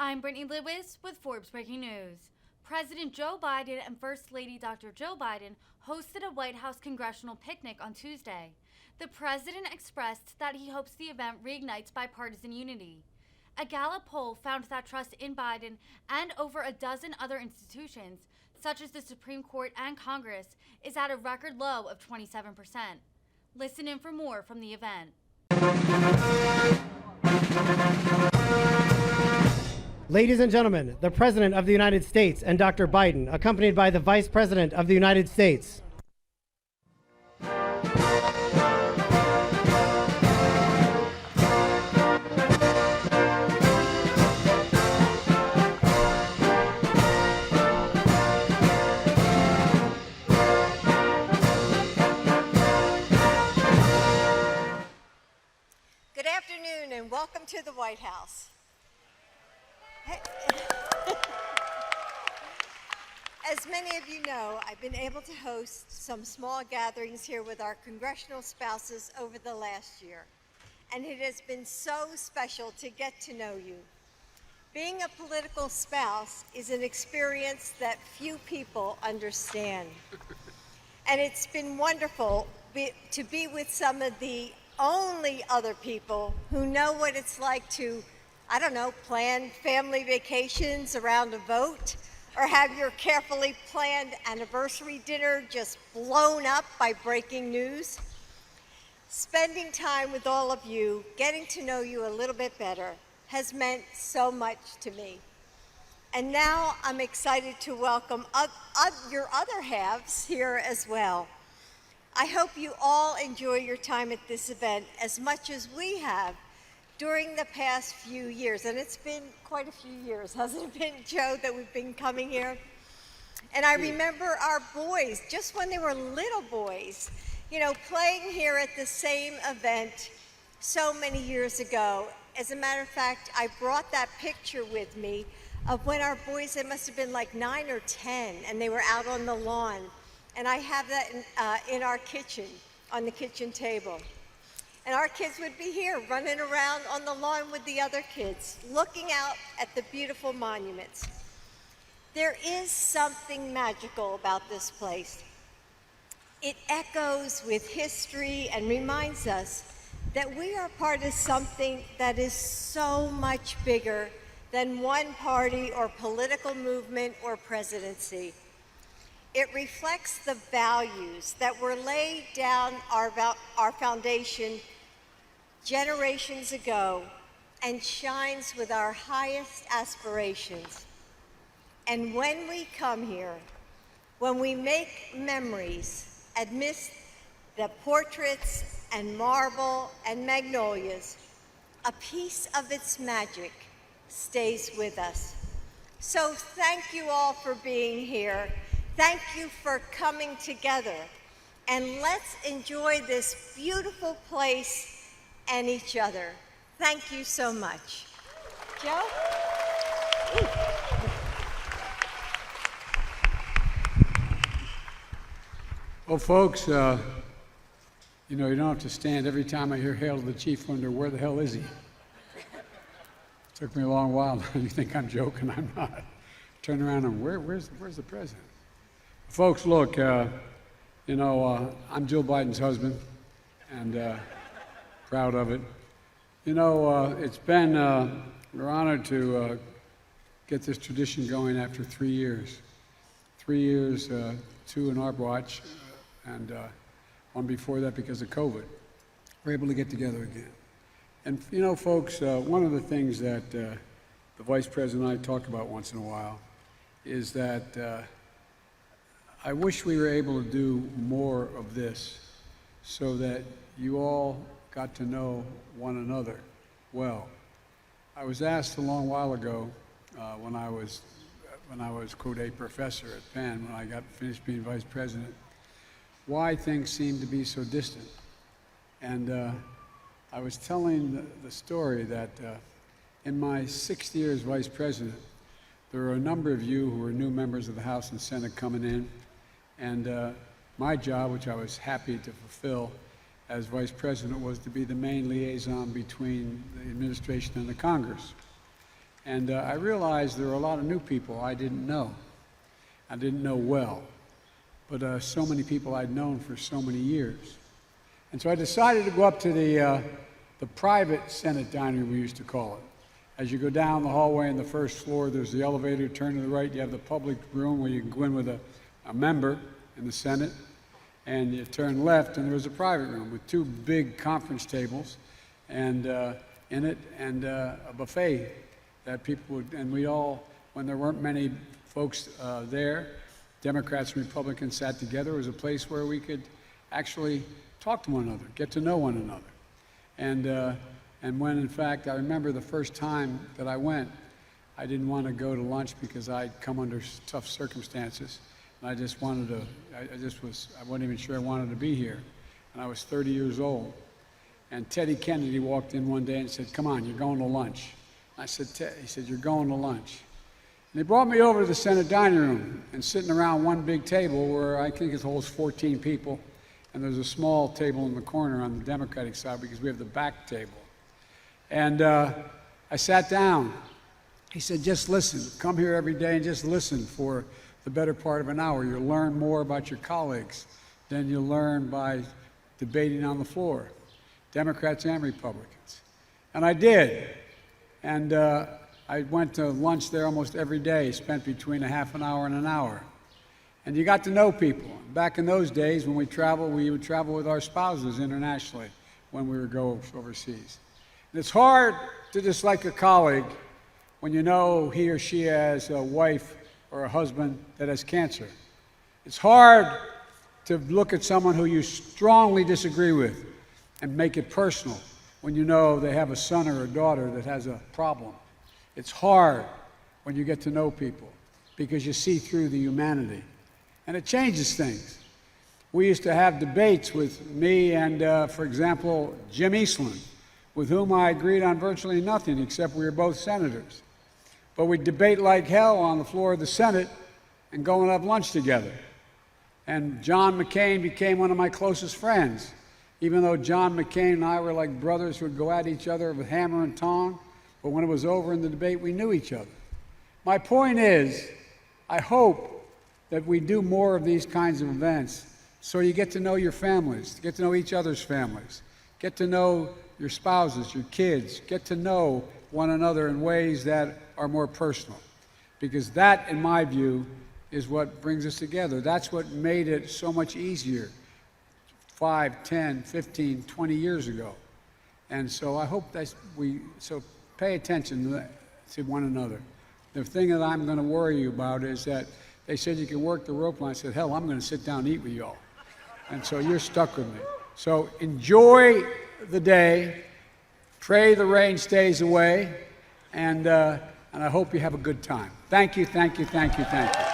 I'm Brittany Lewis with Forbes Breaking News. President Joe Biden and First Lady Dr. Jill Biden hosted a White House congressional picnic on Tuesday. The president expressed that he hopes the event reignites bipartisan unity. A Gallup poll found that trust in Biden and over a dozen other institutions, such as the Supreme Court and Congress, is at a record low of 27%. Listen in for more from the event. Ladies and gentlemen, the President of the United States and Dr. Biden, accompanied by the Vice President of the United States. Good afternoon and welcome to the White House. As many of you know, I've been able to host some small gatherings here with our congressional spouses over the last year, and it has been so special to get to know you. Being a political spouse is an experience that few people understand, and it's been wonderful to be with some of the only other people who know what it's like to, I don't know, plan family vacations around a vote, or have your carefully planned anniversary dinner just blown up by breaking news. Spending time with all of you, getting to know you a little bit better, has meant so much to me. And now I'm excited to welcome your other halves here as well. I hope you all enjoy your time at this event as much as we have during the past few years. And it's been quite a few years, hasn't it been, Joe, that we've been coming here? And I remember our boys, just when they were little boys, playing here at the same event so many years ago. As a matter of fact, I brought that picture with me of when our boys, they must have been like 9 or 10, and they were out on the lawn. And I have that in our kitchen, on the kitchen table. And our kids would be here running around on the lawn with the other kids, looking out at the beautiful monuments. There is something magical about this place. It echoes with history and reminds us that we are part of something that is so much bigger than one party or political movement or presidency. It reflects the values that were laid down our foundation generations ago and shines with our highest aspirations. And when we come here, when we make memories amidst the portraits and marble and magnolias, a piece of its magic stays with us. So thank you all for being here. Thank you for coming together, and let's enjoy this beautiful place and each other. Thank you so much. Joe? Well, folks, you don't have to stand. Every time I hear "Hail to the Chief," wonder, where the hell is he? Took me a long while. You think I'm joking? I'm not. Turn around and where's the president? Folks, look, I'm Jill Biden's husband, and proud of it. It's been, we're honored to get this tradition going after 3 years. 3 years, 2 in our watch, and one before that because of COVID. We're able to get together again. And, folks, one of the things that the Vice President and I talk about once in a while is that I wish we were able to do more of this so that you all got to know one another well. I was asked a long while ago when I was quote a professor at Penn, when I got finished being vice president, why things seemed to be so distant. And I was telling the story that in my 6 years as vice president, there were a number of you who were new members of the House and Senate coming in. And my job, which I was happy to fulfill as vice president, was to be the main liaison between the administration and the Congress. And I realized there were a lot of new people I didn't know. I didn't know well, but so many people I'd known for so many years. And so I decided to go up to the private Senate dining room, we used to call it. As you go down the hallway on the first floor, there's the elevator, turn to the right, you have the public room where you can go in with a member in the Senate, and you turn left, and there was a private room with two big conference tables, and in it, and a buffet that people would, and we all, when there weren't many folks there, Democrats and Republicans sat together. It was a place where we could actually talk to one another, get to know one another. And when, in fact, I remember the first time that I went, I didn't want to go to lunch because I'd come under tough circumstances. And I just wanted to, I wasn't even sure I wanted to be here. And I was 30 years old. And Teddy Kennedy walked in one day and said, "Come on, you're going to lunch." I said, he said, "You're going to lunch." And they brought me over to the Senate dining room, and sitting around one big table where I think it holds 14 people, and there's a small table in the corner on the Democratic side because we have the back table. And I sat down. He said, "Just listen. Come here every day and just listen for the better part of an hour. You'll learn more about your colleagues than you'll learn by debating on the floor, Democrats and Republicans." And I did. And I went to lunch there almost every day, spent between a half an hour and an hour. And you got to know people. Back in those days, when we traveled, we would travel with our spouses internationally when we would go overseas. And it's hard to dislike a colleague when you know he or she has a wife or a husband that has cancer. It's hard to look at someone who you strongly disagree with and make it personal when you know they have a son or a daughter that has a problem. It's hard when you get to know people because you see through the humanity. And it changes things. We used to have debates with me and, for example, Jim Eastland, with whom I agreed on virtually nothing except we were both senators. But we'd debate like hell on the floor of the Senate and go and have lunch together. And John McCain became one of my closest friends, even though John McCain and I were like brothers who would go at each other with hammer and tong. But when it was over in the debate, we knew each other. My point is, I hope that we do more of these kinds of events so you get to know your families, get to know each other's families, get to know your spouses, your kids, get to know one another in ways that are more personal. Because that, in my view, is what brings us together. That's what made it so much easier 5, 10, 15, 20 years ago. And so I hope that so pay attention to one another. The thing that I'm going to worry you about is that they said you can work the rope line. I said, hell, I'm going to sit down and eat with y'all. And so you're stuck with me. So enjoy the day. Pray the rain stays away. And I hope you have a good time. Thank you, thank you, thank you, thank you.